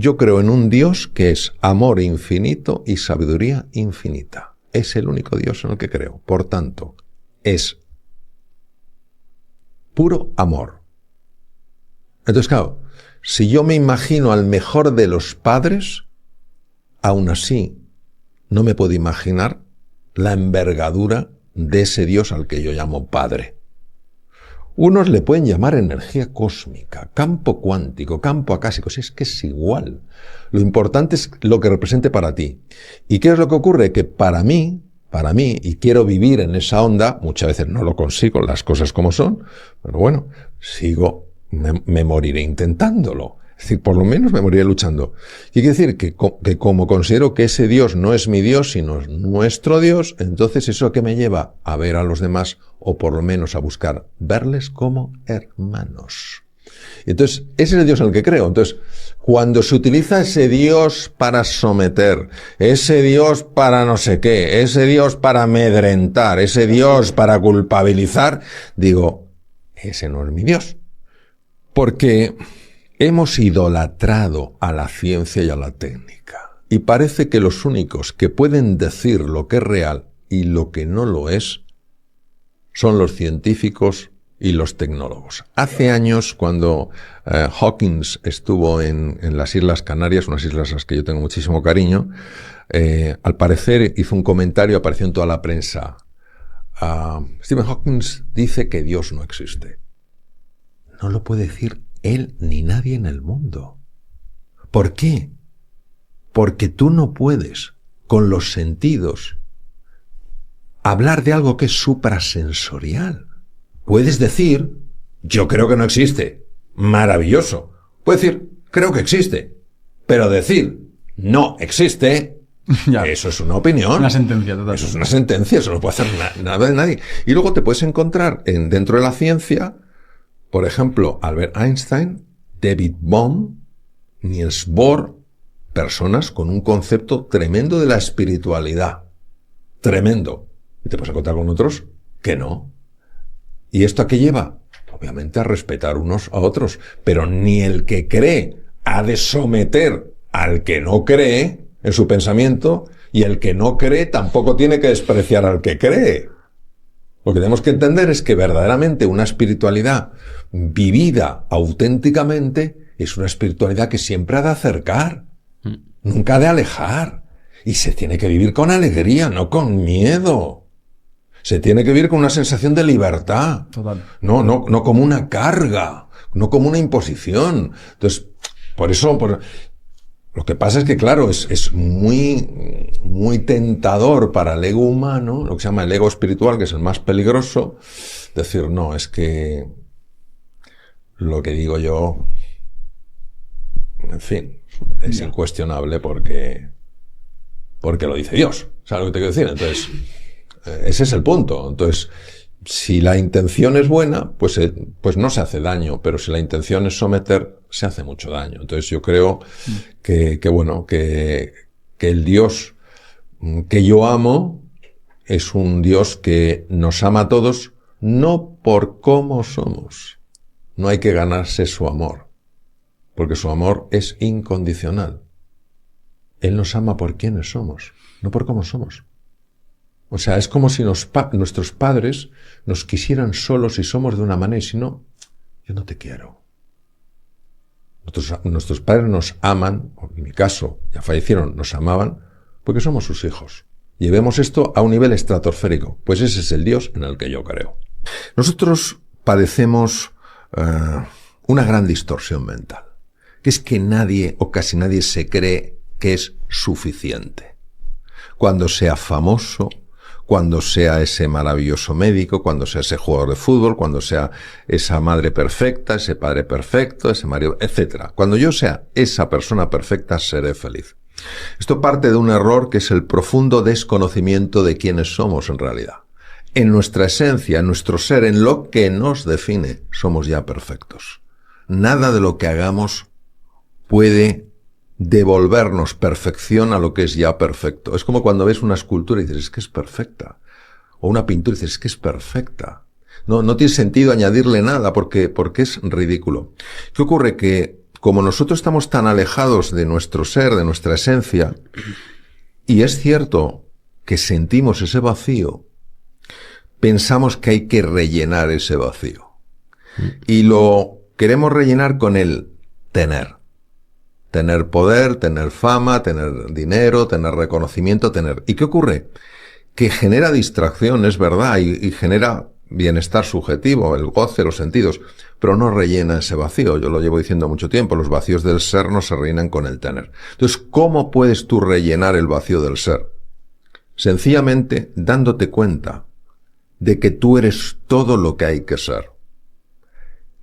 Yo creo en un Dios que es amor infinito y sabiduría infinita. Es el único Dios en el que creo. Por tanto, es puro amor. Entonces, claro, si yo me imagino al mejor de los padres, aún así no me puedo imaginar la envergadura de ese Dios al que yo llamo Padre. Unos le pueden llamar energía cósmica, campo cuántico, campo acásico, si es que es igual. Lo importante es lo que represente para ti. ¿Y qué es lo que ocurre? Que para mí, y quiero vivir en esa onda, muchas veces no lo consigo, las cosas como son, pero bueno, me moriré intentándolo. Es decir, por lo menos me moriré luchando. Y quiere decir que como considero que ese Dios no es mi Dios, sino es nuestro Dios, entonces eso que me lleva a ver a los demás, o por lo menos a buscar verles como hermanos. Y entonces, ese es el Dios en el que creo. Entonces, cuando se utiliza ese Dios para someter, ese Dios para no sé qué, ese Dios para amedrentar, ese Dios para culpabilizar, digo, ese no es mi Dios. Porque hemos idolatrado a la ciencia y a la técnica. Y parece que los únicos que pueden decir lo que es real y lo que no lo es son los científicos y los tecnólogos. Hace años, cuando Hawkins estuvo en las Islas Canarias, unas islas a las que yo tengo muchísimo cariño, al parecer hizo un comentario, apareció en toda la prensa. Stephen Hawking dice que Dios no existe. No lo puede decir él ni nadie en el mundo. ¿Por qué? Porque tú no puedes, con los sentidos, hablar de algo que es suprasensorial. Puedes decir, yo creo que no existe. Maravilloso. Puedes decir, creo que existe. Pero decir, no existe, ya. Eso es una opinión. Una sentencia, total. Eso es una sentencia, eso no puede hacer nada de nadie. Y luego te puedes encontrar dentro de la ciencia, por ejemplo, Albert Einstein, David Bohm, Niels Bohr, personas con un concepto tremendo de la espiritualidad. Tremendo. Y te puedes encontrar con otros que no. ¿Y esto a qué lleva? Obviamente a respetar unos a otros. Pero ni el que cree ha de someter al que no cree en su pensamiento, y el que no cree tampoco tiene que despreciar al que cree. Lo que tenemos que entender es que verdaderamente una espiritualidad vivida auténticamente es una espiritualidad que siempre ha de acercar, nunca ha de alejar. Y se tiene que vivir con alegría, no con miedo. Se tiene que vivir con una sensación de libertad. Total. No como una carga, no como una imposición. Entonces, por eso, lo que pasa es que, claro, es muy tentador para el ego humano, lo que se llama el ego espiritual, que es el más peligroso, decir, no, es que lo que digo yo, en fin, es incuestionable porque lo dice Dios. ¿Sabes lo que te quiero decir? Entonces, ese es el punto. Entonces, si la intención es buena, pues no se hace daño, pero si la intención es someter, se hace mucho daño. Entonces yo creo que el Dios que yo amo es un Dios que nos ama a todos, no por cómo somos. No hay que ganarse su amor, porque su amor es incondicional. Él nos ama por quienes somos, no por cómo somos. O sea, es como si nuestros padres nos quisieran solos y somos de una manera, y si no, yo no te quiero. Nuestros padres nos aman, o en mi caso, ya fallecieron, nos amaban, porque somos sus hijos. Llevemos esto a un nivel estratosférico, pues ese es el Dios en el que yo creo. Nosotros padecemos una gran distorsión mental, que es que nadie o casi nadie se cree que es suficiente. Cuando sea famoso, cuando sea ese maravilloso médico, cuando sea ese jugador de fútbol, cuando sea esa madre perfecta, ese padre perfecto, ese marido, etc. Cuando yo sea esa persona perfecta, seré feliz. Esto parte de un error que es el profundo desconocimiento de quiénes somos en realidad. En nuestra esencia, en nuestro ser, en lo que nos define, somos ya perfectos. Nada de lo que hagamos puede devolvernos perfección a lo que es ya perfecto. Es como cuando ves una escultura y dices, es que es perfecta. O una pintura y dices, es que es perfecta. No tiene sentido añadirle nada porque es ridículo. ¿Qué ocurre? Que como nosotros estamos tan alejados de nuestro ser, de nuestra esencia, y es cierto que sentimos ese vacío, pensamos que hay que rellenar ese vacío. Y lo queremos rellenar con el tener. Tener poder, tener fama, tener dinero, tener reconocimiento, tener... ¿Y qué ocurre? Que genera distracción, es verdad, y genera bienestar subjetivo, el goce, los sentidos, pero no rellena ese vacío. Yo lo llevo diciendo mucho tiempo, los vacíos del ser no se rellenan con el tener. Entonces, ¿cómo puedes tú rellenar el vacío del ser? Sencillamente dándote cuenta de que tú eres todo lo que hay que ser.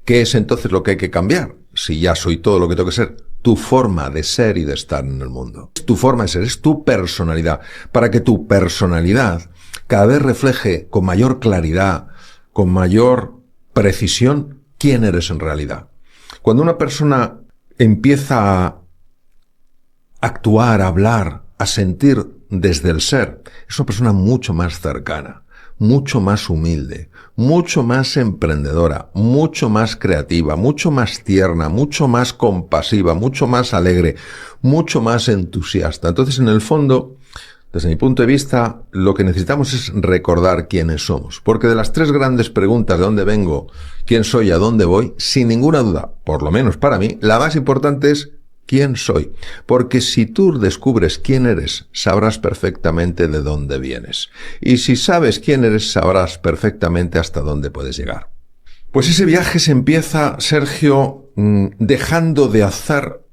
¿Qué es entonces lo que hay que cambiar? Si ya soy todo lo que tengo que ser, tu forma de ser y de estar en el mundo. Tu forma de ser, es tu personalidad. Para que tu personalidad cada vez refleje con mayor claridad, con mayor precisión, quién eres en realidad. Cuando una persona empieza a actuar, a hablar, a sentir desde el ser, es una persona mucho más cercana, mucho más humilde, mucho más emprendedora, mucho más creativa, mucho más tierna, mucho más compasiva, mucho más alegre, mucho más entusiasta. Entonces, en el fondo, desde mi punto de vista, lo que necesitamos es recordar quiénes somos. Porque de las tres grandes preguntas, ¿de dónde vengo, quién soy y a dónde voy? Sin ninguna duda, por lo menos para mí, la más importante es ¿quién soy? Porque si tú descubres quién eres, sabrás perfectamente de dónde vienes. Y si sabes quién eres, sabrás perfectamente hasta dónde puedes llegar. Pues ese viaje se empieza, Sergio, dejando de hacer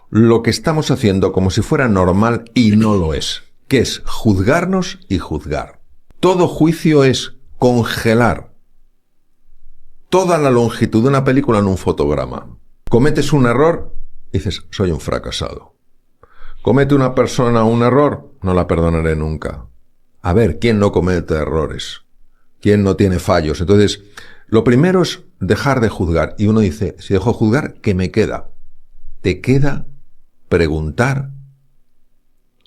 lo que estamos haciendo como si fuera normal y no lo es, que es juzgarnos y juzgar. Todo juicio es congelar toda la longitud de una película en un fotograma. Cometes un error, dices, soy un fracasado. ¿Comete una persona un error? No la perdonaré nunca. A ver, ¿quién no comete errores? ¿Quién no tiene fallos? Entonces, lo primero es dejar de juzgar. Y uno dice, si dejo de juzgar, ¿qué me queda? Te queda preguntar,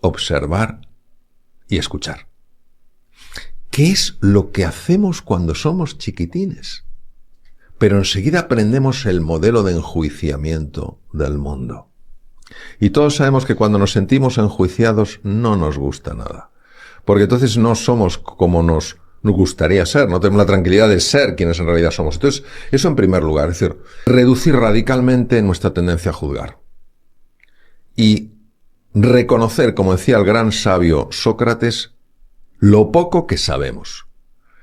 observar y escuchar. ¿Qué es lo que hacemos cuando somos chiquitines? Pero enseguida aprendemos el modelo de enjuiciamiento del mundo. Y todos sabemos que cuando nos sentimos enjuiciados no nos gusta nada. Porque entonces no somos como nos gustaría ser, no tenemos la tranquilidad de ser quienes en realidad somos. Entonces, eso en primer lugar, es decir, reducir radicalmente nuestra tendencia a juzgar. Y reconocer, como decía el gran sabio Sócrates, lo poco que sabemos.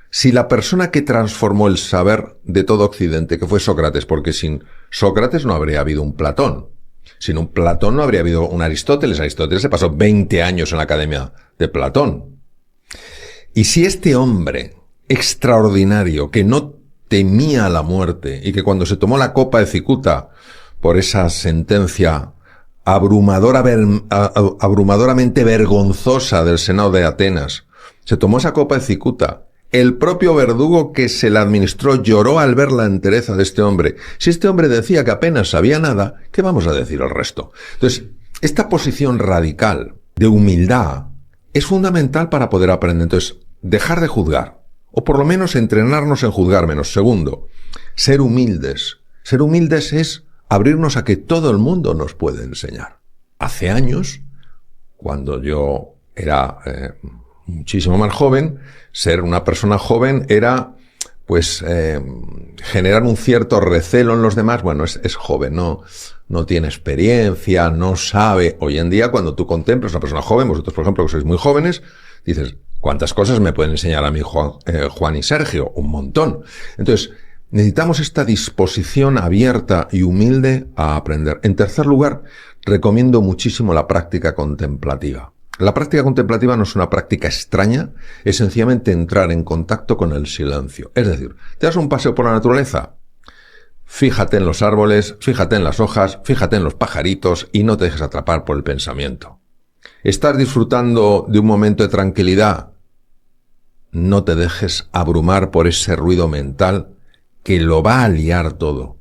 Si la persona que transformó el saber de todo Occidente, que fue Sócrates, porque sin Sócrates no habría habido un Platón. Sin un Platón no habría habido un Aristóteles. Aristóteles se pasó 20 años en la academia de Platón. Y si este hombre extraordinario, que no temía la muerte y que cuando se tomó la copa de cicuta por esa sentencia abrumadoramente vergonzosa del Senado de Atenas, se tomó esa copa de cicuta, el propio verdugo que se la administró lloró al ver la entereza de este hombre. Si este hombre decía que apenas sabía nada, ¿qué vamos a decir el resto? Entonces, esta posición radical de humildad es fundamental para poder aprender. Entonces, dejar de juzgar, o por lo menos entrenarnos en juzgar menos. Segundo, ser humildes. Ser humildes es abrirnos a que todo el mundo nos puede enseñar. Hace años, cuando yo era muchísimo más joven, ser una persona joven era, pues, generar un cierto recelo en los demás. Bueno, es joven, no tiene experiencia, no sabe. Hoy en día, cuando tú contemplas a una persona joven, vosotros, por ejemplo, que sois muy jóvenes, dices, ¿cuántas cosas me pueden enseñar a mí Juan y Sergio? Un montón. Entonces, necesitamos esta disposición abierta y humilde a aprender. En tercer lugar, recomiendo muchísimo la práctica contemplativa. La práctica contemplativa no es una práctica extraña, es sencillamente entrar en contacto con el silencio. Es decir, te das un paseo por la naturaleza, fíjate en los árboles, fíjate en las hojas, fíjate en los pajaritos y no te dejes atrapar por el pensamiento. Estás disfrutando de un momento de tranquilidad, no te dejes abrumar por ese ruido mental que lo va a liar todo.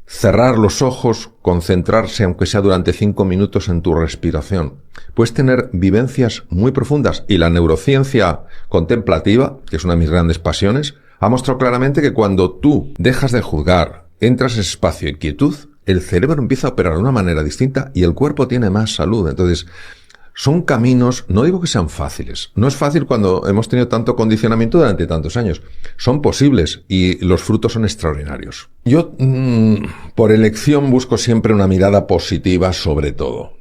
Cerrar los ojos, concentrarse, aunque sea durante 5 minutos, en tu respiración. Puedes tener vivencias muy profundas y la neurociencia contemplativa, que es una de mis grandes pasiones, ha mostrado claramente que cuando tú dejas de juzgar, entras en espacio y quietud, el cerebro empieza a operar de una manera distinta y el cuerpo tiene más salud. Entonces, son caminos, no digo que sean fáciles. No es fácil cuando hemos tenido tanto condicionamiento durante tantos años. Son posibles y los frutos son extraordinarios. Yo, por elección, busco siempre una mirada positiva sobre todo,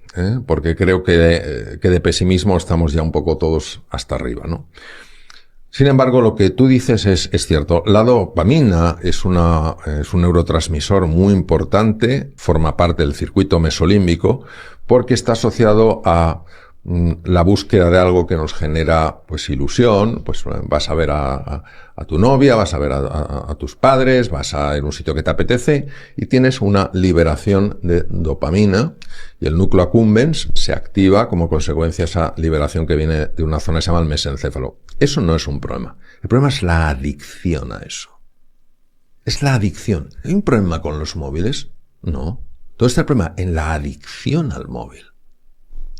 porque creo que de pesimismo estamos ya un poco todos hasta arriba, ¿no? Sin embargo, lo que tú dices es cierto. La dopamina es un neurotransmisor muy importante, forma parte del circuito mesolímbico, porque está asociado a la búsqueda de algo que nos genera pues ilusión. Pues vas a ver a tu novia, vas a ver a tus padres, vas a ir a un sitio que te apetece y tienes una liberación de dopamina y el núcleo accumbens se activa como consecuencia de esa liberación que viene de una zona que se llama el mesencéfalo. Eso no es un problema. El problema es la adicción a eso. Es la adicción. ¿Hay un problema con los móviles? No. ¿Dónde está el problema? En la adicción al móvil.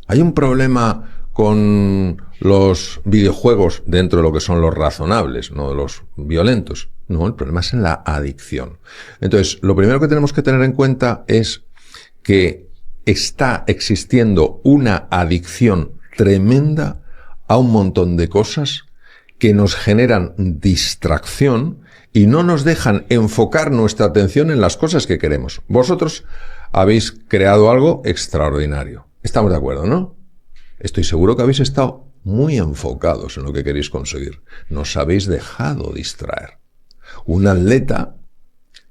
¿Hay un problema con los videojuegos dentro de lo que son los razonables, no los violentos? No, el problema es en la adicción. Entonces, lo primero que tenemos que tener en cuenta es que está existiendo una adicción tremenda a un montón de cosas que nos generan distracción y no nos dejan enfocar nuestra atención en las cosas que queremos. Vosotros habéis creado algo extraordinario. Estamos de acuerdo, ¿no? Estoy seguro que habéis estado muy enfocados en lo que queréis conseguir. No os habéis dejado distraer. Un atleta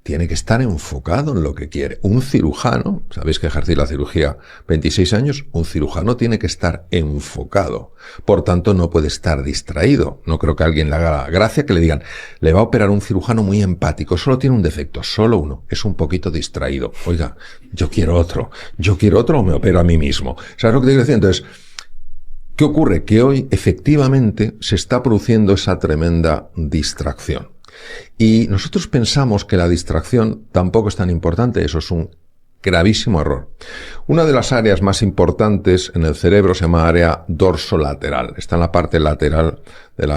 tiene que estar enfocado en lo que quiere. Un cirujano, sabéis que ejercí la cirugía 26 años, un cirujano tiene que estar enfocado. Por tanto, no puede estar distraído. No creo que a alguien le haga gracia que le digan, le va a operar un cirujano muy empático, solo tiene un defecto, solo uno, es un poquito distraído. Oiga, yo quiero otro o me opero a mí mismo. ¿Sabes lo que te quiero decir? Entonces, ¿qué ocurre? Que hoy, efectivamente, se está produciendo esa tremenda distracción. Y nosotros pensamos que la distracción tampoco es tan importante. Eso es un gravísimo error. Una de las áreas más importantes en el cerebro se llama área dorsolateral. Está en la parte lateral de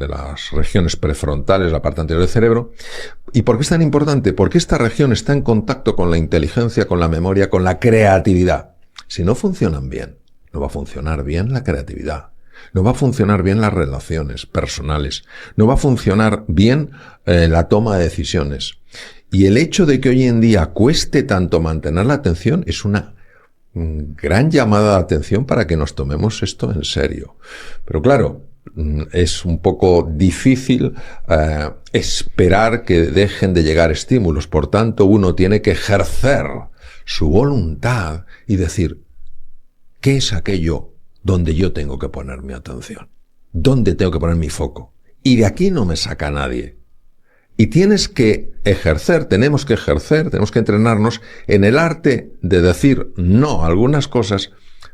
las regiones prefrontales, la parte anterior del cerebro. ¿Y por qué es tan importante? Porque esta región está en contacto con la inteligencia, con la memoria, con la creatividad. Si no funcionan bien, no va a funcionar bien la creatividad. No va a funcionar bien las relaciones personales. No va a funcionar bien la toma de decisiones. Y el hecho de que hoy en día cueste tanto mantener la atención es una gran llamada de atención para que nos tomemos esto en serio. Pero claro, es un poco difícil esperar que dejen de llegar estímulos. Por tanto, uno tiene que ejercer su voluntad y decir, ¿qué es aquello donde yo tengo que poner mi atención? ¿Dónde tengo que poner mi foco? Y de aquí no me saca nadie. Y tenemos que entrenarnos en el arte de decir no a algunas cosas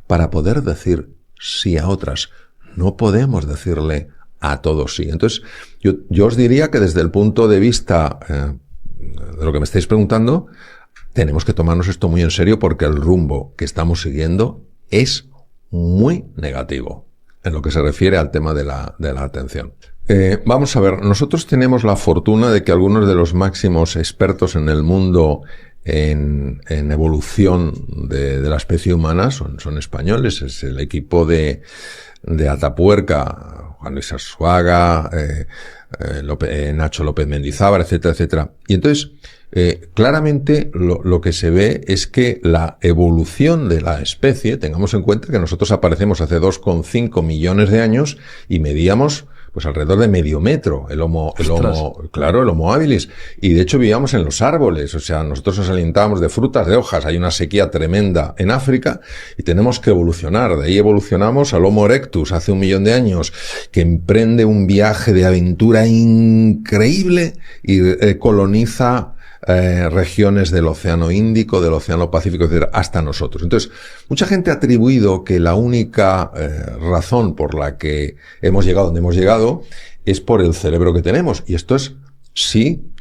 para poder decir sí a otras. No podemos decirle a todos sí. Entonces, yo os diría que desde el punto de vista de lo que me estáis preguntando, tenemos que tomarnos esto muy en serio porque el rumbo que estamos siguiendo es muy negativo en lo que se refiere al tema de la atención. Vamos a ver, nosotros tenemos la fortuna de que algunos de los máximos expertos en el mundo en evolución de la especie humana son españoles. Es el equipo de Atapuerca, Juan Luis Arzuaga, Nacho López Mendizábal, etcétera, etcétera. Y entonces, claramente lo que se ve es que la evolución de la especie, tengamos en cuenta que nosotros aparecemos hace 2,5 millones de años y medíamos pues alrededor de medio metro, el Homo habilis. Y de hecho vivíamos en los árboles, o sea, nosotros nos alimentábamos de frutas, de hojas. Hay una sequía tremenda en África y tenemos que evolucionar. De ahí evolucionamos al Homo erectus hace 1 millón de años, que emprende un viaje de aventura increíble y coloniza regiones del Océano Índico, del Océano Pacífico, etc., hasta nosotros. Entonces, mucha gente ha atribuido que la única razón por la que hemos llegado donde hemos llegado es por el cerebro que tenemos. Y esto es, sí,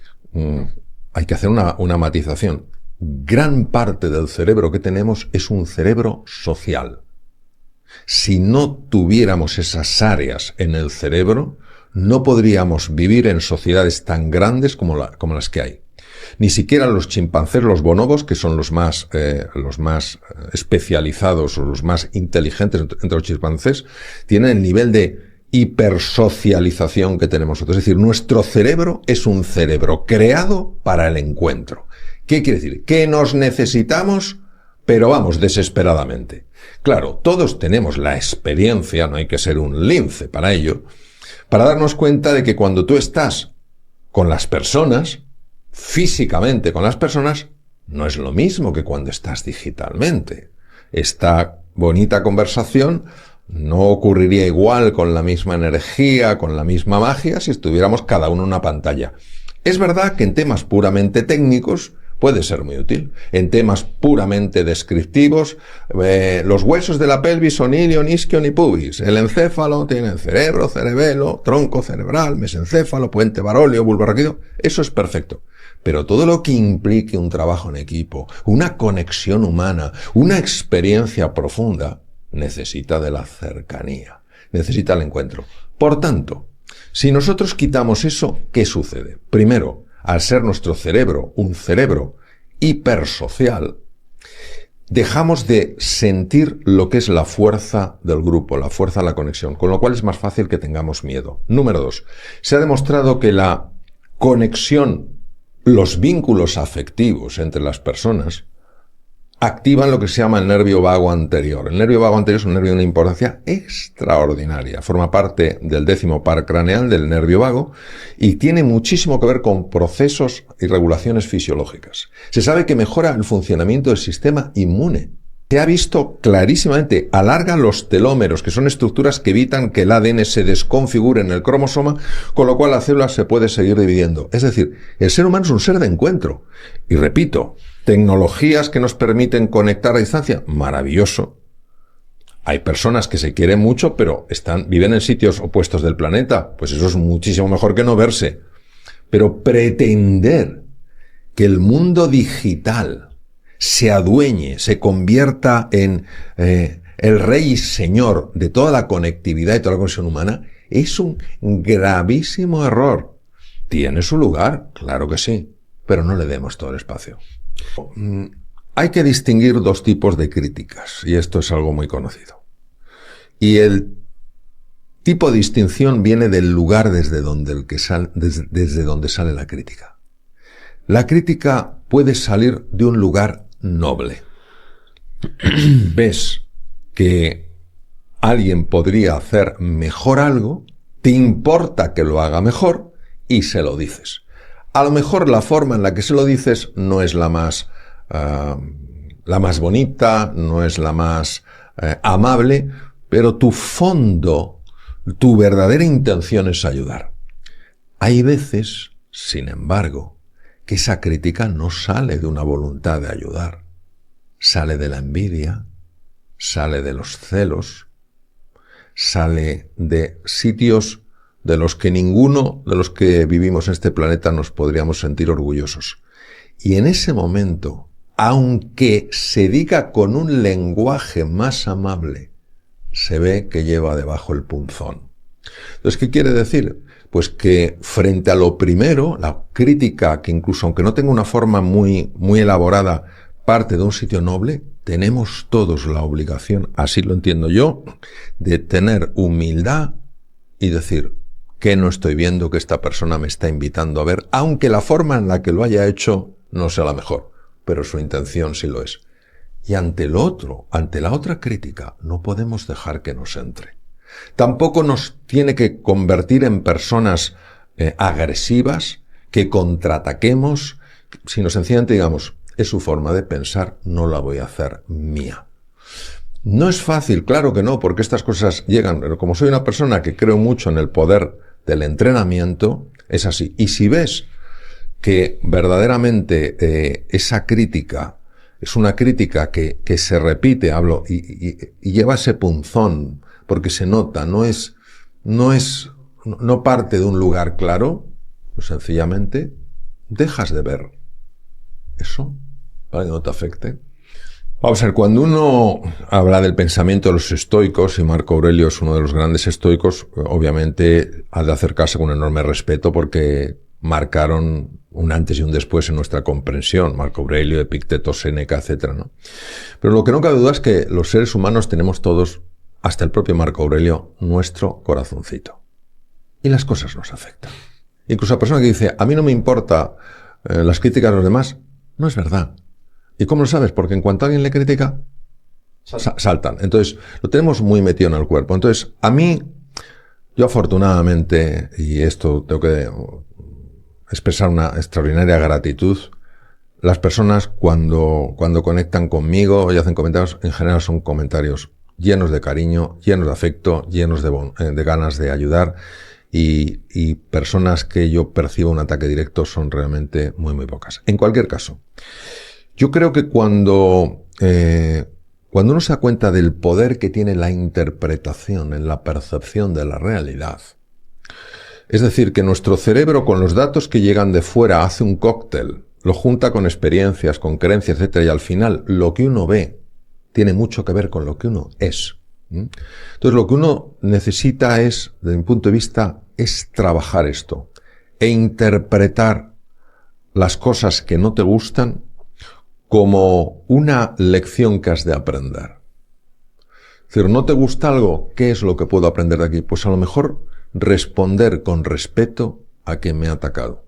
hay que hacer una matización. Gran parte del cerebro que tenemos es un cerebro social. Si no tuviéramos esas áreas en el cerebro, no podríamos vivir en sociedades tan grandes como las que hay. Ni siquiera los chimpancés, los bonobos, que son los más especializados o los más inteligentes entre los chimpancés, tienen el nivel de hipersocialización que tenemos nosotros. Es decir, nuestro cerebro es un cerebro creado para el encuentro. ¿Qué quiere decir? Que nos necesitamos, pero vamos, desesperadamente. Claro, todos tenemos la experiencia, no hay que ser un lince para ello, para darnos cuenta de que cuando tú estás con las personas, físicamente con las personas, no es lo mismo que cuando estás digitalmente. Esta bonita conversación no ocurriría igual con la misma energía, con la misma magia, si estuviéramos cada uno en una pantalla. Es verdad que en temas puramente técnicos puede ser muy útil. En temas puramente descriptivos, los huesos de la pelvis son ilion, isquion y pubis. El encéfalo tiene cerebro, cerebelo, tronco cerebral, mesencéfalo, puente baróleo, bulbo raquídeo. Eso es perfecto. Pero todo lo que implique un trabajo en equipo, una conexión humana, una experiencia profunda, necesita de la cercanía, necesita el encuentro. Por tanto, si nosotros quitamos eso, ¿qué sucede? Primero, al ser nuestro cerebro un cerebro hipersocial, dejamos de sentir lo que es la fuerza del grupo, la fuerza de la conexión, con lo cual es más fácil que tengamos miedo. Número 2, se ha demostrado que la conexión, los vínculos afectivos entre las personas, activan lo que se llama el nervio vago anterior. El nervio vago anterior es un nervio de una importancia extraordinaria. Forma parte del 10º par craneal del nervio vago y tiene muchísimo que ver con procesos y regulaciones fisiológicas. Se sabe que mejora el funcionamiento del sistema inmune. Se ha visto clarísimamente, alarga los telómeros, que son estructuras que evitan que el ADN se desconfigure en el cromosoma, con lo cual la célula se puede seguir dividiendo. Es decir, el ser humano es un ser de encuentro. Y repito, tecnologías que nos permiten conectar a distancia, maravilloso. Hay personas que se quieren mucho, pero viven en sitios opuestos del planeta. Pues eso es muchísimo mejor que no verse. Pero pretender que el mundo digital se adueñe, se convierta en el rey y señor de toda la conectividad y toda la conexión humana, es un gravísimo error. Tiene su lugar, claro que sí, pero no le demos todo el espacio. Hay que distinguir dos tipos de críticas, y esto es algo muy conocido. Y el tipo de distinción viene del lugar desde donde sale la crítica. La crítica puede salir de un lugar noble. Ves que alguien podría hacer mejor algo, te importa que lo haga mejor y se lo dices. A lo mejor la forma en la que se lo dices no es la más bonita, no es la más amable, pero tu fondo, tu verdadera intención es ayudar. Hay veces, sin embargo, que esa crítica no sale de una voluntad de ayudar, sale de la envidia, sale de los celos, sale de sitios de los que ninguno de los que vivimos en este planeta nos podríamos sentir orgullosos. Y en ese momento, aunque se diga con un lenguaje más amable, se ve que lleva debajo el punzón. Entonces, ¿qué quiere decir? Pues que frente a lo primero, la crítica, que incluso aunque no tenga una forma muy elaborada, parte de un sitio noble, tenemos todos la obligación, así lo entiendo yo, de tener humildad y decir que no estoy viendo que esta persona me está invitando a ver, aunque la forma en la que lo haya hecho no sea la mejor, pero su intención sí lo es. Y ante la otra crítica, no podemos dejar que nos entre. Tampoco nos tiene que convertir en personas agresivas, que contraataquemos, sino sencillamente digamos, es su forma de pensar, no la voy a hacer mía. No es fácil, claro que no, porque estas cosas llegan, pero como soy una persona que creo mucho en el poder del entrenamiento, es así. Y si ves que verdaderamente esa crítica es una crítica que se repite, y lleva ese punzón, porque se nota, no parte de un lugar claro, pues sencillamente dejas de ver eso para que no te afecte. Vamos a ver, cuando uno habla del pensamiento de los estoicos, y Marco Aurelio es uno de los grandes estoicos, obviamente ha de acercarse con enorme respeto porque marcaron un antes y un después en nuestra comprensión, Marco Aurelio, Epicteto, Séneca, etc., ¿no? Pero lo que no cabe duda es que los seres humanos tenemos todos, hasta el propio Marco Aurelio, nuestro corazoncito. Y las cosas nos afectan. Incluso la persona que dice, a mí no me importa las críticas de los demás, no es verdad. ¿Y cómo lo sabes? Porque en cuanto alguien le critica, saltan. Entonces, lo tenemos muy metido en el cuerpo. Entonces, a mí, yo afortunadamente, y esto tengo que expresar una extraordinaria gratitud, las personas cuando conectan conmigo y hacen comentarios, en general son comentarios llenos de cariño, llenos de afecto, llenos de ganas de ayudar, y personas que yo percibo un ataque directo son realmente muy, muy pocas. En cualquier caso, yo creo que cuando uno se da cuenta del poder que tiene la interpretación en la percepción de la realidad, es decir, que nuestro cerebro con los datos que llegan de fuera hace un cóctel, lo junta con experiencias, con creencias, etc., y al final lo que uno ve tiene mucho que ver con lo que uno es. Entonces lo que uno necesita es, desde mi punto de vista, es trabajar esto e interpretar las cosas que no te gustan como una lección que has de aprender. Es decir, ¿no te gusta algo? ¿Qué es lo que puedo aprender de aquí? Pues a lo mejor responder con respeto a quien me ha atacado.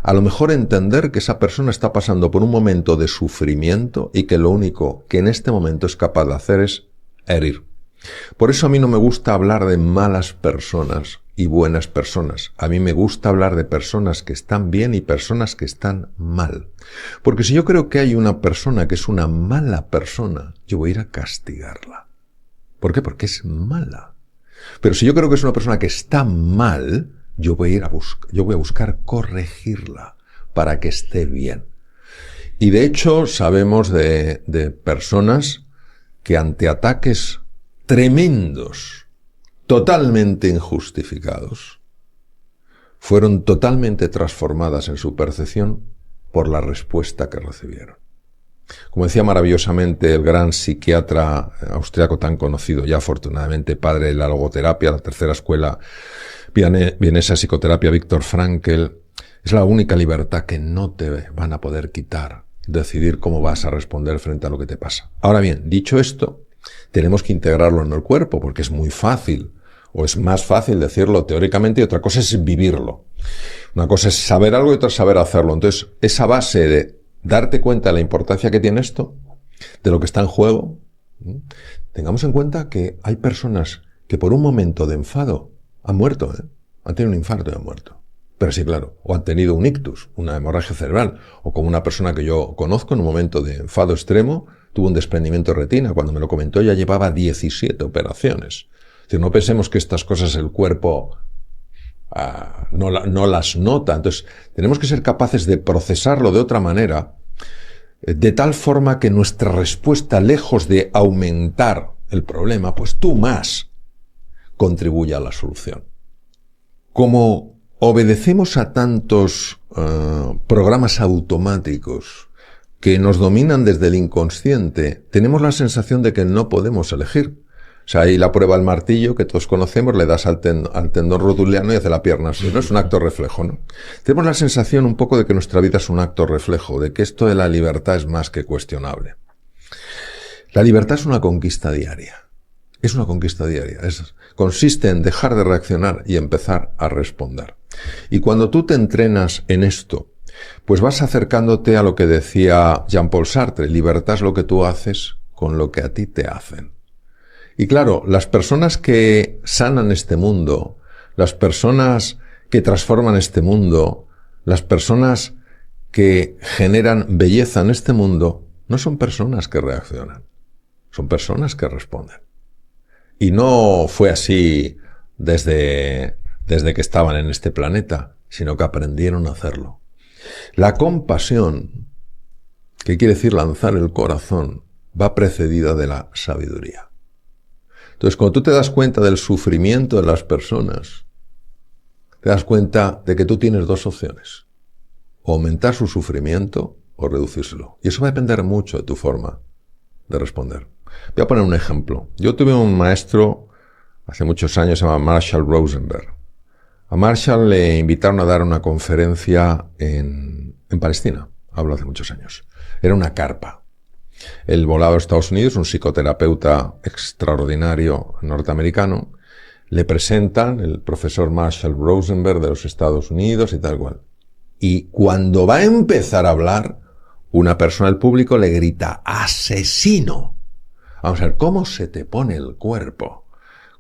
A lo mejor entender que esa persona está pasando por un momento de sufrimiento y que lo único que en este momento es capaz de hacer es herir. Por eso a mí no me gusta hablar de malas personas y buenas personas. A mí me gusta hablar de personas que están bien y personas que están mal. Porque si yo creo que hay una persona que es una mala persona, yo voy a ir a castigarla. ¿Por qué? Porque es mala. Pero si yo creo que es una persona que está mal, yo voy a buscar corregirla para que esté bien. Y de hecho sabemos de personas que ante ataques tremendos, totalmente injustificados, fueron totalmente transformadas en su percepción por la respuesta que recibieron. Como decía maravillosamente el gran psiquiatra austriaco tan conocido, ya afortunadamente padre de la logoterapia, la tercera escuela vienesa de psicoterapia, Viktor Frankl, es la única libertad que no te van a poder quitar, decidir cómo vas a responder frente a lo que te pasa. Ahora bien, dicho esto, tenemos que integrarlo en el cuerpo, porque es muy fácil, o es más fácil decirlo teóricamente, y otra cosa es vivirlo. Una cosa es saber algo y otra es saber hacerlo. Entonces, esa base de darte cuenta de la importancia que tiene esto, de lo que está en juego, tengamos en cuenta que hay personas que por un momento de enfado han muerto, han tenido un infarto y han muerto. Pero sí, claro, o han tenido un ictus, una hemorragia cerebral, o como una persona que yo conozco en un momento de enfado extremo, tuvo un desprendimiento de retina. Cuando me lo comentó ya llevaba 17 operaciones. Es decir, no pensemos que estas cosas el cuerpo no las nota. Entonces, tenemos que ser capaces de procesarlo de otra manera, de tal forma que nuestra respuesta, lejos de aumentar el problema, pues tú más contribuya a la solución. Como obedecemos a tantos programas automáticos que nos dominan desde el inconsciente, tenemos la sensación de que no podemos elegir. O sea, ahí la prueba del martillo, que todos conocemos, le das al tendón rotuliano y hace la pierna así, ¿no? Es un acto reflejo, ¿no? Tenemos la sensación un poco de que nuestra vida es un acto reflejo, de que esto de la libertad es más que cuestionable. La libertad es una conquista diaria. Es una conquista diaria. Consiste en dejar de reaccionar y empezar a responder. Y cuando tú te entrenas en esto, pues vas acercándote a lo que decía Jean-Paul Sartre: libertad es lo que tú haces con lo que a ti te hacen. Y claro, las personas que sanan este mundo, las personas que transforman este mundo, las personas que generan belleza en este mundo, no son personas que reaccionan, son personas que responden. Y no fue así desde que estaban en este planeta, sino que aprendieron a hacerlo. La compasión, que quiere decir lanzar el corazón, va precedida de la sabiduría. Entonces, cuando tú te das cuenta del sufrimiento de las personas, te das cuenta de que tú tienes dos opciones: o aumentar su sufrimiento o reducírselo. Y eso va a depender mucho de tu forma de responder. Voy a poner un ejemplo. Yo tuve un maestro hace muchos años, se llama Marshall Rosenberg. A Marshall le invitaron a dar una conferencia en Palestina, hablo hace muchos años. Era una carpa. Él volaba a Estados Unidos, un psicoterapeuta extraordinario norteamericano. Le presentan el profesor Marshall Rosenberg de los Estados Unidos y tal cual. Y cuando va a empezar a hablar, una persona del público le grita, ¡asesino! Vamos a ver, ¿cómo se te pone el cuerpo?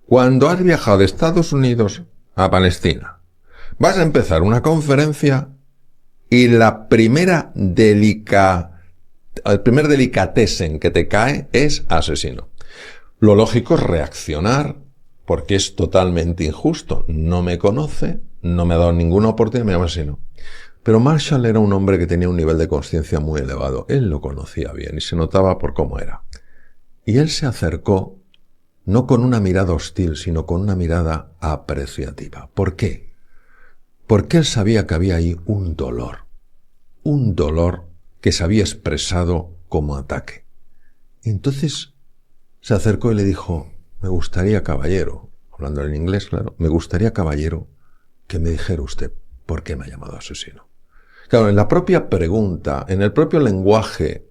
Cuando has viajado de Estados Unidos a Palestina, vas a empezar una conferencia y el primer delicatessen que te cae es asesino. Lo lógico es reaccionar, porque es totalmente injusto. No me conoce, no me ha dado ninguna oportunidad, me llama asesino. Pero Marshall era un hombre que tenía un nivel de conciencia muy elevado. Él lo conocía bien y se notaba por cómo era. Y él se acercó no con una mirada hostil, sino con una mirada apreciativa. ¿Por qué? Porque él sabía que había ahí un dolor que se había expresado como ataque. Y entonces se acercó y le dijo, me gustaría, caballero, hablando en inglés, claro, me gustaría, caballero, que me dijera usted por qué me ha llamado asesino. Claro, en la propia pregunta, en el propio lenguaje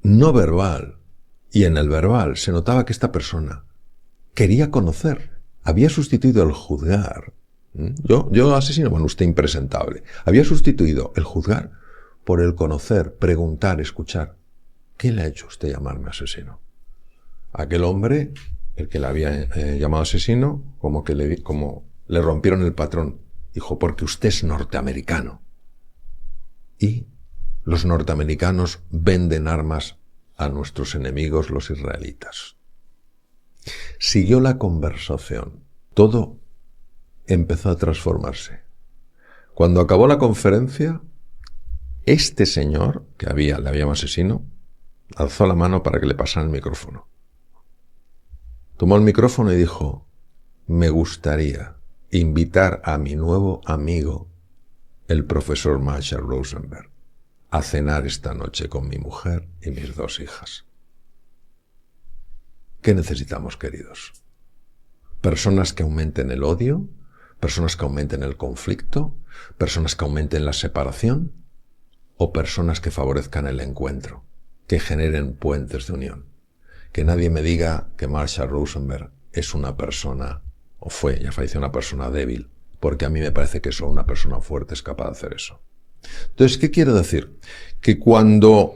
no verbal y en el verbal, se notaba que esta persona quería conocer, había sustituido el juzgar. Yo asesino, bueno, usted impresentable. Había sustituido el juzgar por el conocer, preguntar, escuchar. ¿Qué le ha hecho usted llamarme asesino? Aquel hombre, el que le había llamado asesino, como le rompieron el patrón. Dijo, porque usted es norteamericano. Y los norteamericanos venden armas a nuestros enemigos, los israelitas. Siguió la conversación. Todo empezó a transformarse. Cuando acabó la conferencia, este señor, que le había llamado asesino, alzó la mano para que le pasaran el micrófono. Tomó el micrófono y dijo, me gustaría invitar a mi nuevo amigo, el profesor Marshall Rosenberg, a cenar esta noche con mi mujer y mis 2 hijas. ¿Qué necesitamos, queridos? Personas que aumenten el odio, personas que aumenten el conflicto, personas que aumenten la separación, o personas que favorezcan el encuentro, que generen puentes de unión. Que nadie me diga que Marshall Rosenberg es una persona, o fue, ya falleció, una persona débil, porque a mí me parece que solo una persona fuerte es capaz de hacer eso. Entonces, ¿qué quiero decir? Que cuando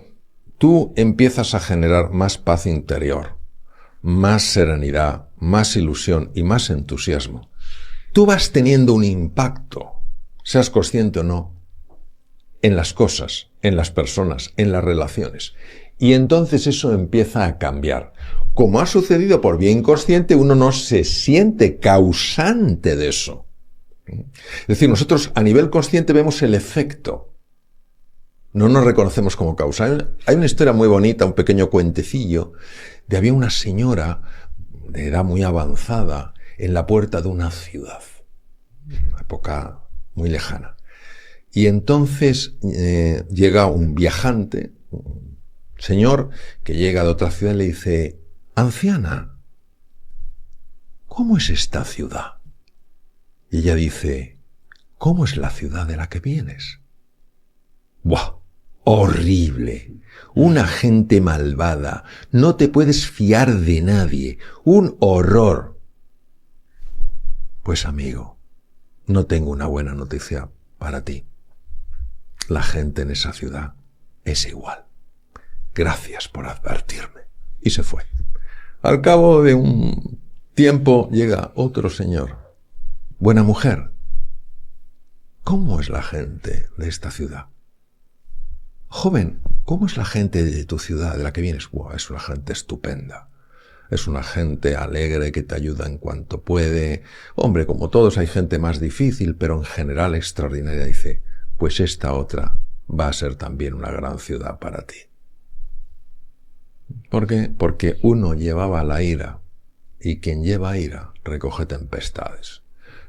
tú empiezas a generar más paz interior, más serenidad, más ilusión y más entusiasmo, tú vas teniendo un impacto, seas consciente o no, en las cosas, en las personas, en las relaciones. Y entonces eso empieza a cambiar. Como ha sucedido por vía inconsciente, uno no se siente causante de eso. Es decir, nosotros a nivel consciente vemos el efecto. No nos reconocemos como causa. Hay una historia muy bonita, un pequeño cuentecillo, de había una señora de edad muy avanzada en la puerta de una ciudad, una época muy lejana. Y entonces llega un viajante, un señor que llega de otra ciudad y le dice, anciana, ¿cómo es esta ciudad? Y ella dice, ¿cómo es la ciudad de la que vienes? ¡Buah! Horrible. Una gente malvada. No te puedes fiar de nadie. Un horror. Pues amigo, no tengo una buena noticia para ti. La gente en esa ciudad es igual. Gracias por advertirme. Y se fue. Al cabo de un tiempo llega otro señor. Buena mujer. ¿Cómo es la gente de esta ciudad? Joven, ¿cómo es la gente de tu ciudad, de la que vienes? Es una gente estupenda. Es una gente alegre que te ayuda en cuanto puede. Hombre, como todos hay gente más difícil, pero en general extraordinaria. Dice, pues esta otra va a ser también una gran ciudad para ti. ¿Por qué? Porque uno llevaba la ira, y quien lleva ira recoge tempestades.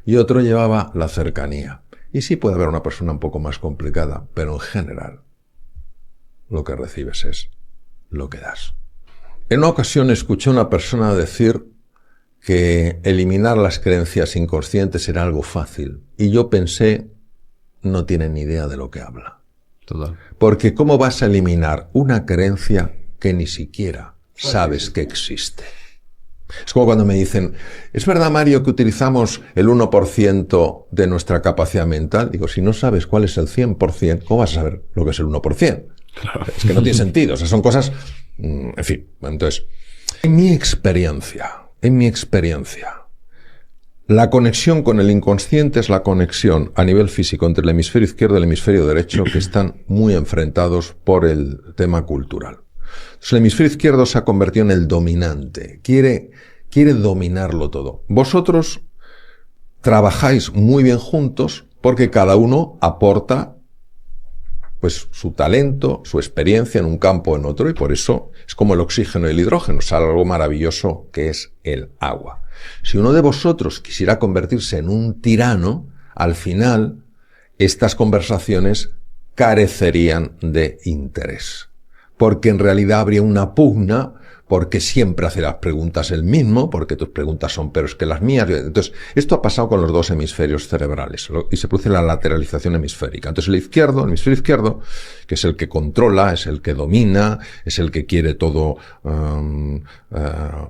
Y otro llevaba la cercanía. Y sí puede haber una persona un poco más complicada, pero en general lo que recibes es lo que das. En una ocasión escuché a una persona decir que eliminar las creencias inconscientes era algo fácil. Y yo pensé, no tienen ni idea de lo que habla. Total. Porque ¿cómo vas a eliminar una creencia que ni siquiera sabes que existe? Es como cuando me dicen, ¿es verdad, Mario, que utilizamos el 1% de nuestra capacidad mental? Digo, si no sabes cuál es el 100%, ¿cómo vas a saber lo que es el 1%? Claro. Es que no tiene sentido. O sea, son cosas... En fin, entonces, en mi experiencia, la conexión con el inconsciente es la conexión a nivel físico entre el hemisferio izquierdo y el hemisferio derecho, que están muy enfrentados por el tema cultural. Entonces, el hemisferio izquierdo se ha convertido en el dominante, quiere dominarlo todo. Vosotros trabajáis muy bien juntos porque cada uno aporta pues su talento, su experiencia en un campo o en otro, y por eso es como el oxígeno y el hidrógeno, sale algo maravilloso que es el agua. Si uno de vosotros quisiera convertirse en un tirano, al final estas conversaciones carecerían de interés, porque en realidad habría una pugna, porque siempre hace las preguntas el mismo, porque tus preguntas son peores que las mías. Entonces, esto ha pasado con los dos hemisferios cerebrales y se produce la lateralización hemisférica. Entonces, el hemisferio izquierdo, que es el que controla, es el que domina, es el que quiere todo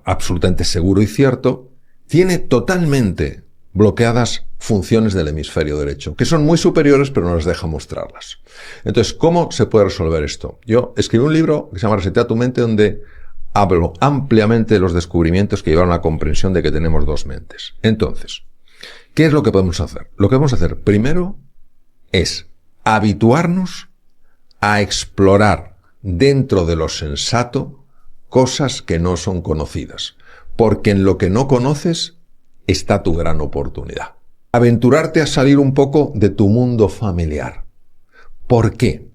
absolutamente seguro y cierto, tiene totalmente bloqueadas funciones del hemisferio derecho, que son muy superiores, pero no les deja mostrarlas. Entonces, ¿cómo se puede resolver esto? Yo escribí un libro que se llama Resetea tu mente, donde hablo ampliamente de los descubrimientos que llevaron a la comprensión de que tenemos dos mentes. Entonces, ¿qué es lo que podemos hacer? Lo que podemos hacer primero es habituarnos a explorar dentro de lo sensato cosas que no son conocidas, porque en lo que no conoces está tu gran oportunidad. Aventurarte a salir un poco de tu mundo familiar. ¿Por qué?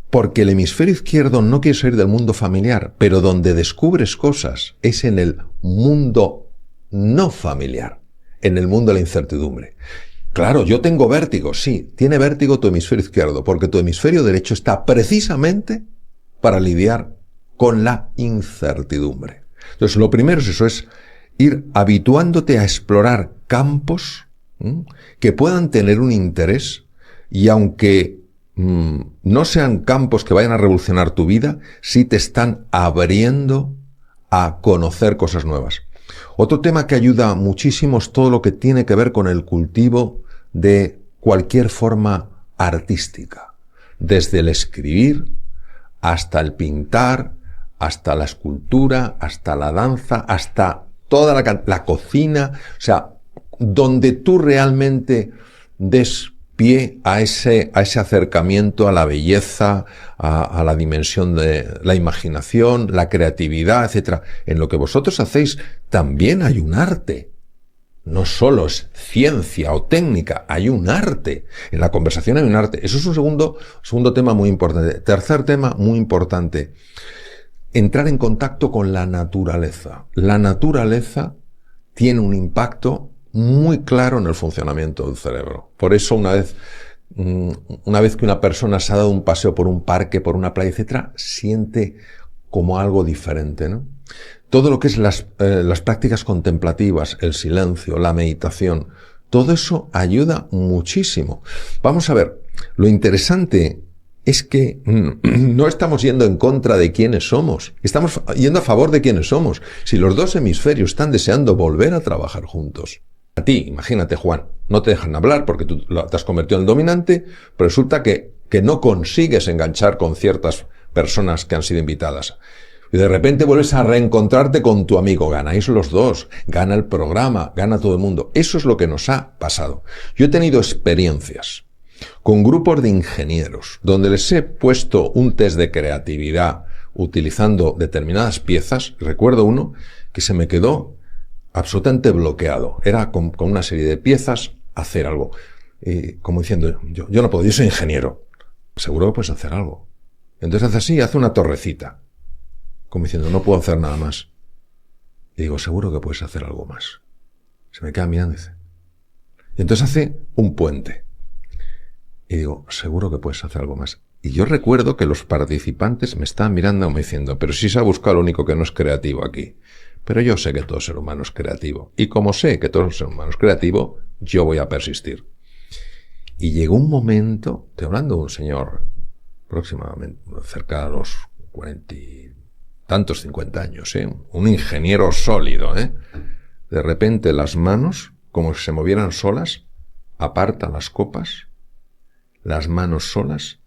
Porque el hemisferio izquierdo no quiere salir del mundo familiar, pero donde descubres cosas es en el mundo no familiar, en el mundo de la incertidumbre. Claro, yo tengo vértigo, sí, tiene vértigo tu hemisferio izquierdo, porque tu hemisferio derecho está precisamente para lidiar con la incertidumbre. Entonces, lo primero es eso, es ir habituándote a explorar campos que puedan tener un interés, y aunque no sean campos que vayan a revolucionar tu vida, sí te están abriendo a conocer cosas nuevas. Otro tema que ayuda muchísimo es todo lo que tiene que ver con el cultivo de cualquier forma artística, desde el escribir hasta el pintar, hasta la escultura, hasta la danza, hasta toda la cocina, o sea, donde tú realmente des pie a ese acercamiento a la belleza, a la dimensión de la imaginación, la creatividad, etc. En lo que vosotros hacéis también hay un arte. No solo es ciencia o técnica, hay un arte. En la conversación hay un arte. Eso es un segundo tema muy importante. Tercer tema muy importante. Entrar en contacto con la naturaleza. La naturaleza tiene un impacto muy claro en el funcionamiento del cerebro. Por eso una vez que una persona se ha dado un paseo por un parque, por una playa, etcétera, siente como algo diferente, ¿no? Todo lo que es las prácticas contemplativas, el silencio, la meditación, todo eso ayuda muchísimo. Vamos a ver, lo interesante es que no estamos yendo en contra de quiénes somos, estamos yendo a favor de quiénes somos. Si los dos hemisferios están deseando volver a trabajar juntos. A ti, imagínate, Juan, no te dejan hablar porque tú te has convertido en el dominante, pero resulta que no consigues enganchar con ciertas personas que han sido invitadas. Y de repente vuelves a reencontrarte con tu amigo, ganáis los dos, gana el programa, gana todo el mundo. Eso es lo que nos ha pasado. Yo he tenido experiencias con grupos de ingenieros donde les he puesto un test de creatividad utilizando determinadas piezas. Recuerdo uno que se me quedó absolutamente bloqueado. Era con una serie de piezas hacer algo. Como diciendo, yo no puedo, yo soy ingeniero. Seguro que puedes hacer algo. Entonces hace así, hace una torrecita. Como diciendo, no puedo hacer nada más. Y digo, seguro que puedes hacer algo más. Se me queda mirando y dice. Y entonces hace un puente. Y digo, seguro que puedes hacer algo más. Y yo recuerdo que los participantes me estaban mirando como diciendo, pero si se ha buscado lo único que no es creativo aquí. Pero yo sé que todo ser humano es creativo. Y como sé que todo ser humano es creativo, yo voy a persistir. Y llegó un momento, estoy hablando de un señor próximamente cerca de los 40 y tantos, 50 años, un ingeniero sólido, De repente las manos, como si se movieran solas, aparta las copas, las manos solas,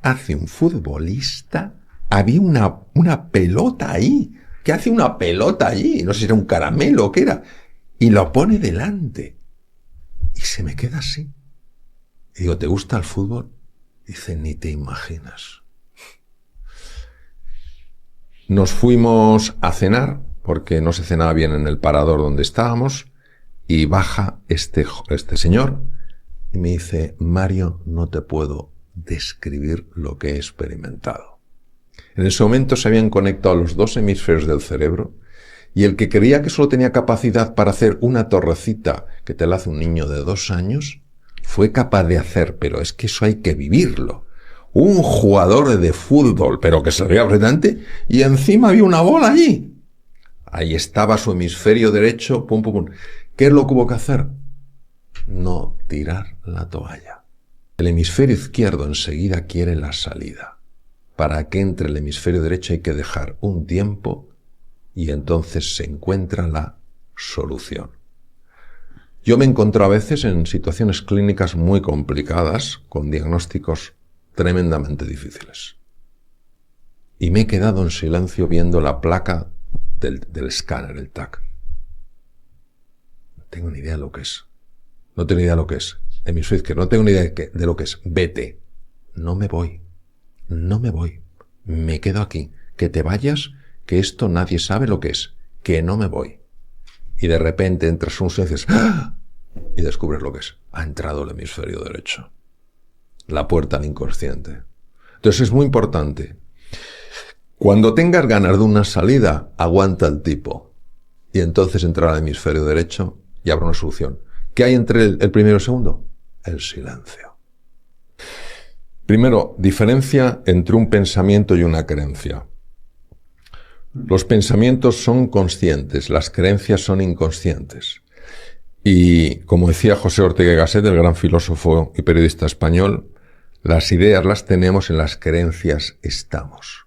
hace un futbolista, había una pelota ahí. ¿Qué hace una pelota allí? No sé si era un caramelo o qué era. Y lo pone delante. Y se me queda así. Y digo, ¿te gusta el fútbol? Dice, ni te imaginas. Nos fuimos a cenar, porque no se cenaba bien en el parador donde estábamos, y baja este señor y me dice, Mario, no te puedo describir lo que he experimentado. En ese momento se habían conectado los dos hemisferios del cerebro y el que creía que solo tenía capacidad para hacer una torrecita que te la hace un niño de 2 años, fue capaz de hacer, pero es que eso hay que vivirlo. Un jugador de fútbol, pero que se veía bastante, y encima había una bola allí. Ahí estaba su hemisferio derecho, pum, pum, pum. ¿Qué es lo que hubo que hacer? No tirar la toalla. El hemisferio izquierdo enseguida quiere la salida. Para que entre el hemisferio derecho hay que dejar un tiempo y entonces se encuentra la solución. Yo me encuentro a veces en situaciones clínicas muy complicadas, con diagnósticos tremendamente difíciles. Y me he quedado en silencio viendo la placa del escáner, el TAC. No tengo ni idea de lo que es. No tengo ni idea de lo que es. Hemisferio izquierdo, no tengo ni idea de lo que es. Vete. No me voy. No me voy. Me quedo aquí. Que te vayas, que esto nadie sabe lo que es. Que no me voy. Y de repente entras en un silencio y dices, ¡ah! Y descubres lo que es. Ha entrado el hemisferio derecho. La puerta al inconsciente. Entonces es muy importante. Cuando tengas ganas de una salida, aguanta el tipo. Y entonces entrará al hemisferio derecho y habrá una solución. ¿Qué hay entre el primero y el segundo? El silencio. Primero, diferencia entre un pensamiento y una creencia. Los pensamientos son conscientes, las creencias son inconscientes. Y como decía José Ortega y Gasset, el gran filósofo y periodista español, las ideas las tenemos, en las creencias estamos.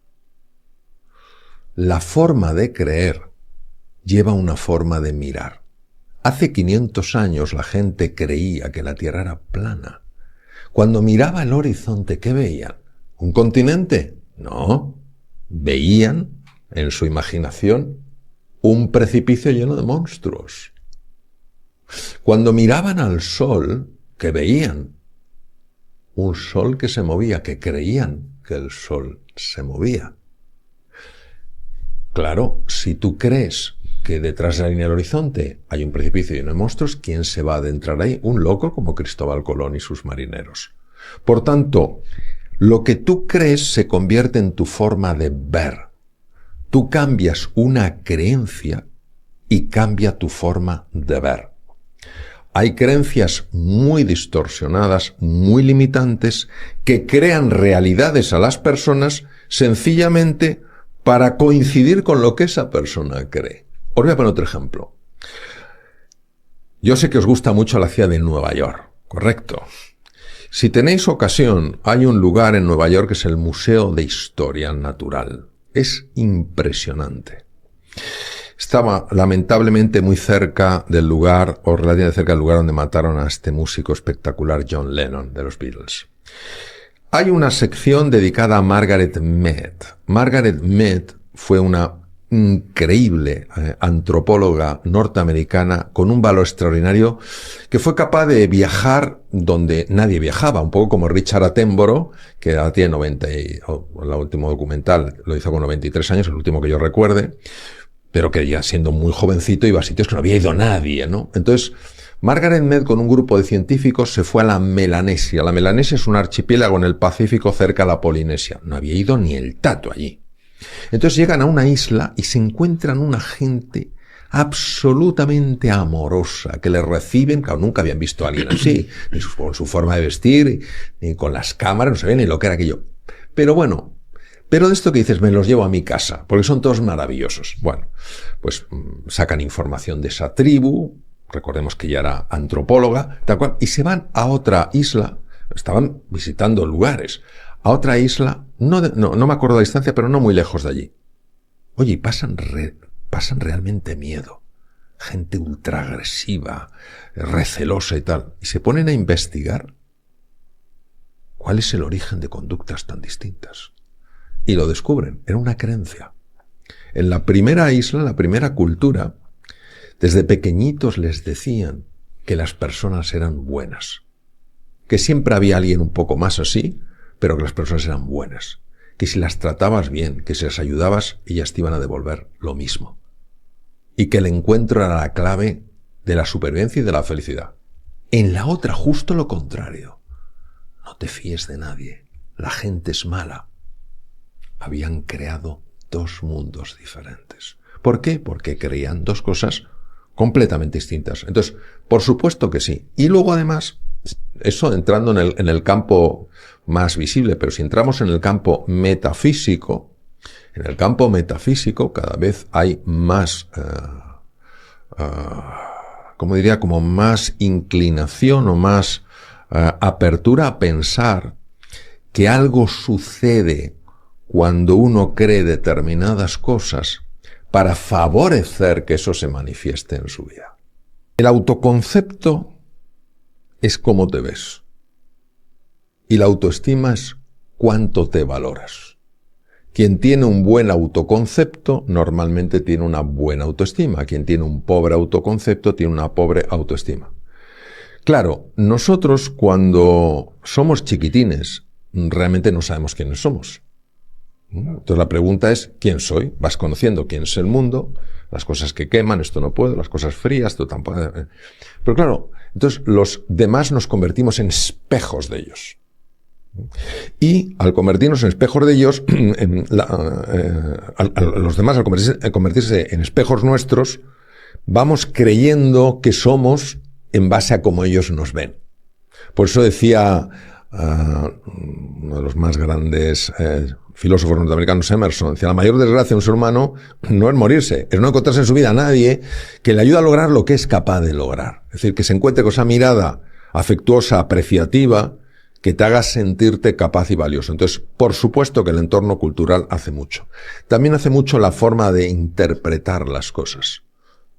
La forma de creer lleva una forma de mirar. Hace 500 años la gente creía que la Tierra era plana. Cuando miraba el horizonte, ¿qué veían? ¿Un continente? No. Veían, en su imaginación, un precipicio lleno de monstruos. Cuando miraban al sol, ¿qué veían? Un sol que se movía, que creían que el sol se movía. Claro, si tú crees que detrás de la línea del horizonte hay un precipicio lleno de monstruos, ¿quién se va a adentrar ahí? Un loco como Cristóbal Colón y sus marineros. Por tanto, lo que tú crees se convierte en tu forma de ver. Tú cambias una creencia y cambia tu forma de ver. Hay creencias muy distorsionadas, muy limitantes, que crean realidades a las personas sencillamente para coincidir con lo que esa persona cree. Os voy a poner otro ejemplo. Yo sé que os gusta mucho la ciudad de Nueva York, ¿correcto? Si tenéis ocasión, hay un lugar en Nueva York que es el Museo de Historia Natural. Es impresionante. Estaba lamentablemente muy cerca del lugar, o relativamente cerca del lugar donde mataron a este músico espectacular John Lennon de los Beatles. Hay una sección dedicada a Margaret Mead. Margaret Mead fue una increíble antropóloga norteamericana con un valor extraordinario, que fue capaz de viajar donde nadie viajaba, un poco como Richard Attenborough, que ahora tiene 90 y el último documental lo hizo con 93 años, el último que yo recuerde, pero que ya siendo muy jovencito iba a sitios que no había ido nadie, ¿no? Entonces, Margaret Mead con un grupo de científicos se fue a la Melanesia. La Melanesia es un archipiélago en el Pacífico cerca de la Polinesia. No había ido ni el tato allí. Entonces llegan a una isla y se encuentran una gente absolutamente amorosa, que les reciben, claro, nunca habían visto a alguien así, ni con su forma de vestir, ni con las cámaras, no sabían ni lo que era aquello. Pero bueno, Pero de esto que dices, me los llevo a mi casa, porque son todos maravillosos. Bueno, pues sacan información de esa tribu, recordemos que ya era antropóloga, tal cual, y se van a otra isla, estaban visitando lugares, a otra isla, no me acuerdo la distancia, pero no muy lejos de allí. Oye, y pasan realmente miedo. Gente ultra agresiva, recelosa y tal. Y se ponen a investigar cuál es el origen de conductas tan distintas. Y lo descubren, era una creencia. En la primera isla, en la primera cultura, desde pequeñitos les decían que las personas eran buenas. Que siempre había alguien un poco más así, pero que las personas eran buenas. Que si las tratabas bien, que si las ayudabas, ellas te iban a devolver lo mismo. Y que el encuentro era la clave de la supervivencia y de la felicidad. En la otra, justo lo contrario. No te fíes de nadie. La gente es mala. Habían creado dos mundos diferentes. ¿Por qué? Porque creían dos cosas completamente distintas. Entonces, por supuesto que sí. Y luego, además, eso entrando en el campo más visible, pero si entramos en el campo metafísico, cada vez hay más, como diría, como más inclinación o más apertura a pensar que algo sucede cuando uno cree determinadas cosas para favorecer que eso se manifieste en su vida. El autoconcepto es cómo te ves. Y la autoestima es cuánto te valoras. Quien tiene un buen autoconcepto normalmente tiene una buena autoestima. Quien tiene un pobre autoconcepto tiene una pobre autoestima. Claro, nosotros cuando somos chiquitines realmente no sabemos quiénes somos. Entonces la pregunta es, ¿quién soy? Vas conociendo quién es el mundo, las cosas que queman, esto no puedo, las cosas frías, esto tampoco. Pero claro, entonces los demás nos convertimos en espejos de ellos. Y al convertirnos en espejos de ellos, los demás al convertirse en espejos nuestros, vamos creyendo que somos en base a cómo ellos nos ven. Por eso decía uno de los más grandes filósofos norteamericanos, Emerson, decía, la mayor desgracia de un ser humano no es morirse, es no encontrarse en su vida a nadie que le ayude a lograr lo que es capaz de lograr. Es decir, que se encuentre con esa mirada afectuosa, apreciativa, que te haga sentirte capaz y valioso. Entonces, por supuesto que el entorno cultural hace mucho. También hace mucho la forma de interpretar las cosas.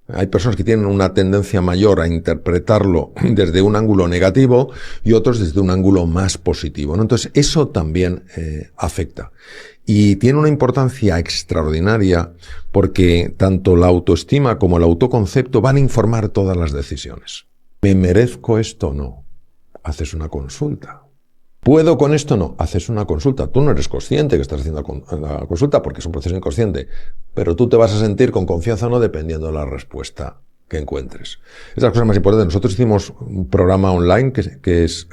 Hay personas que tienen una tendencia mayor a interpretarlo desde un ángulo negativo y otros desde un ángulo más positivo, ¿no? Entonces, eso también afecta. Y tiene una importancia extraordinaria porque tanto la autoestima como el autoconcepto van a informar todas las decisiones. ¿Me merezco esto o no? Haces una consulta. ¿Puedo con esto? No. Haces una consulta. Tú no eres consciente que estás haciendo la consulta porque es un proceso inconsciente, pero tú te vas a sentir con confianza o no dependiendo de la respuesta que encuentres. Es la cosa más importante. Nosotros hicimos un programa online que es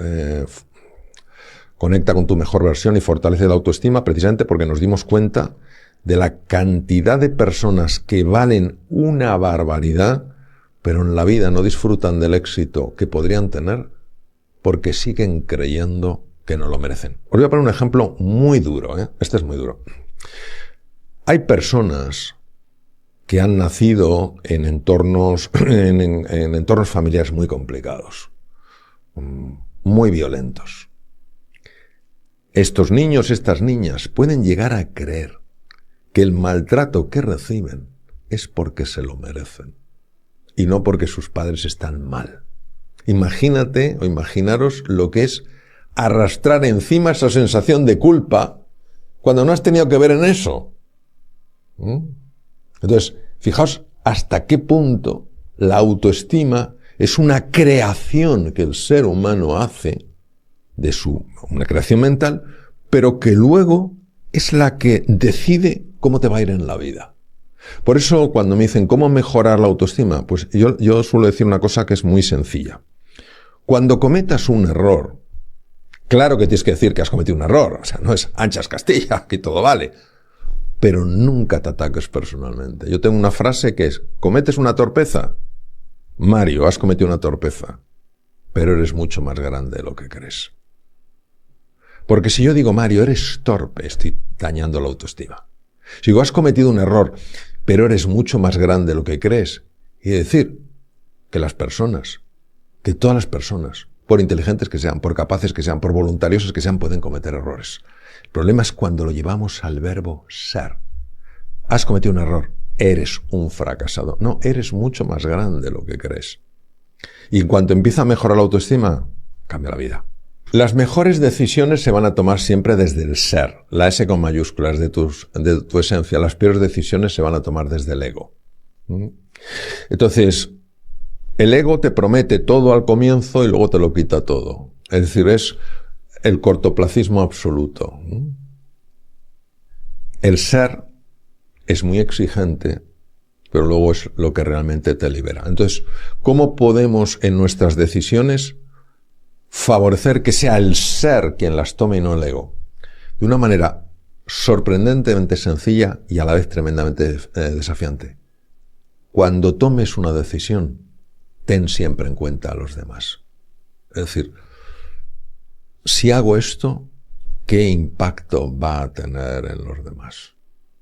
Conecta con tu mejor versión y fortalece la autoestima, precisamente porque nos dimos cuenta de la cantidad de personas que valen una barbaridad, pero en la vida no disfrutan del éxito que podrían tener porque siguen creyendo que no lo merecen. Os voy a poner un ejemplo muy duro, Este es muy duro. Hay personas que han nacido en entornos familiares muy complicados, muy violentos. Estos niños, estas niñas pueden llegar a creer que el maltrato que reciben es porque se lo merecen y no porque sus padres están mal. Imagínate o imaginaros lo que es arrastrar encima esa sensación de culpa cuando no has tenido que ver en eso. Entonces, fijaos hasta qué punto la autoestima es una creación que el ser humano hace una creación mental, pero que luego es la que decide cómo te va a ir en la vida. Por eso cuando me dicen ¿cómo mejorar la autoestima? Pues yo suelo decir una cosa que es muy sencilla. Cuando cometas un error, claro que tienes que decir que has cometido un error, o sea, no es anchas Castilla, que todo vale, pero nunca te ataques personalmente. Yo tengo una frase que es, ¿cometes una torpeza? Mario, has cometido una torpeza, pero eres mucho más grande de lo que crees. Porque si yo digo, Mario, eres torpe, estoy dañando la autoestima. Si digo, has cometido un error, pero eres mucho más grande de lo que crees, y decir que las personas, que todas las personas, por inteligentes que sean, por capaces que sean, por voluntariosas que sean, pueden cometer errores. El problema es cuando lo llevamos al verbo ser. Has cometido un error, eres un fracasado. No, eres mucho más grande de lo que crees. Y en cuanto empieza a mejorar la autoestima, cambia la vida. Las mejores decisiones se van a tomar siempre desde el ser, la S con mayúsculas de tu esencia. Las peores decisiones se van a tomar desde el ego. Entonces, el ego te promete todo al comienzo y luego te lo quita todo. Es decir, es el cortoplacismo absoluto. El ser es muy exigente, pero luego es lo que realmente te libera. Entonces, ¿cómo podemos en nuestras decisiones favorecer que sea el ser quien las tome y no el ego? De una manera sorprendentemente sencilla y a la vez tremendamente desafiante. Cuando tomes una decisión, ten siempre en cuenta a los demás. Es decir, si hago esto, ¿qué impacto va a tener en los demás?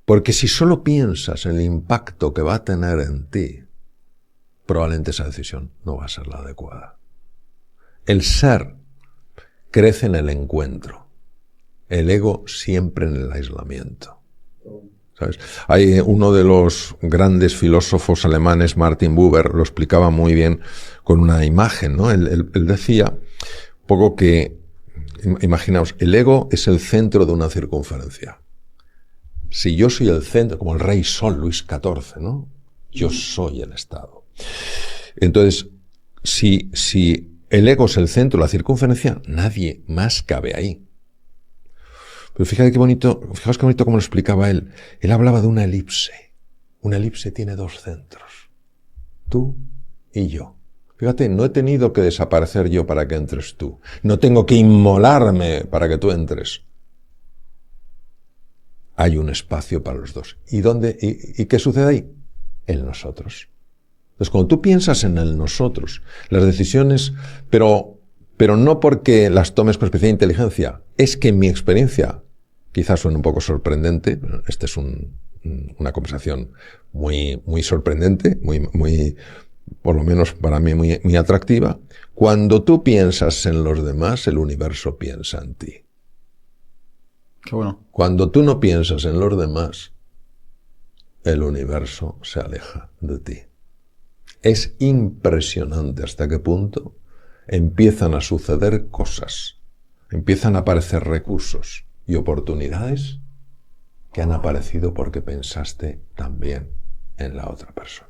Porque si solo piensas en el impacto que va a tener en ti, probablemente esa decisión no va a ser la adecuada. El ser crece en el encuentro, el ego siempre en el aislamiento. ¿Sabes? Hay uno de los grandes filósofos alemanes, Martin Buber, lo explicaba muy bien con una imagen, ¿no? Él decía un poco que, imaginaos, el ego es el centro de una circunferencia. Si yo soy el centro, como el rey Sol, Luis XIV, ¿no? Yo soy el Estado. Entonces, si el ego es el centro de la circunferencia, nadie más cabe ahí. Pero fijaos qué bonito como lo explicaba él. Él hablaba de una elipse. Una elipse tiene dos centros. Tú y yo. Fíjate, no he tenido que desaparecer yo para que entres tú. No tengo que inmolarme para que tú entres. Hay un espacio para los dos. ¿Y qué sucede ahí? El nosotros. Entonces, cuando tú piensas en el nosotros, las decisiones, pero no porque las tomes con especial inteligencia, es que en mi experiencia, quizás suene un poco sorprendente, esta es una conversación muy, muy sorprendente, muy, por lo menos para mí, muy, muy atractiva. Cuando tú piensas en los demás, el universo piensa en ti. Qué bueno. Cuando tú no piensas en los demás, el universo se aleja de ti. Es impresionante hasta qué punto empiezan a suceder cosas, empiezan a aparecer recursos y oportunidades que han aparecido porque pensaste también en la otra persona.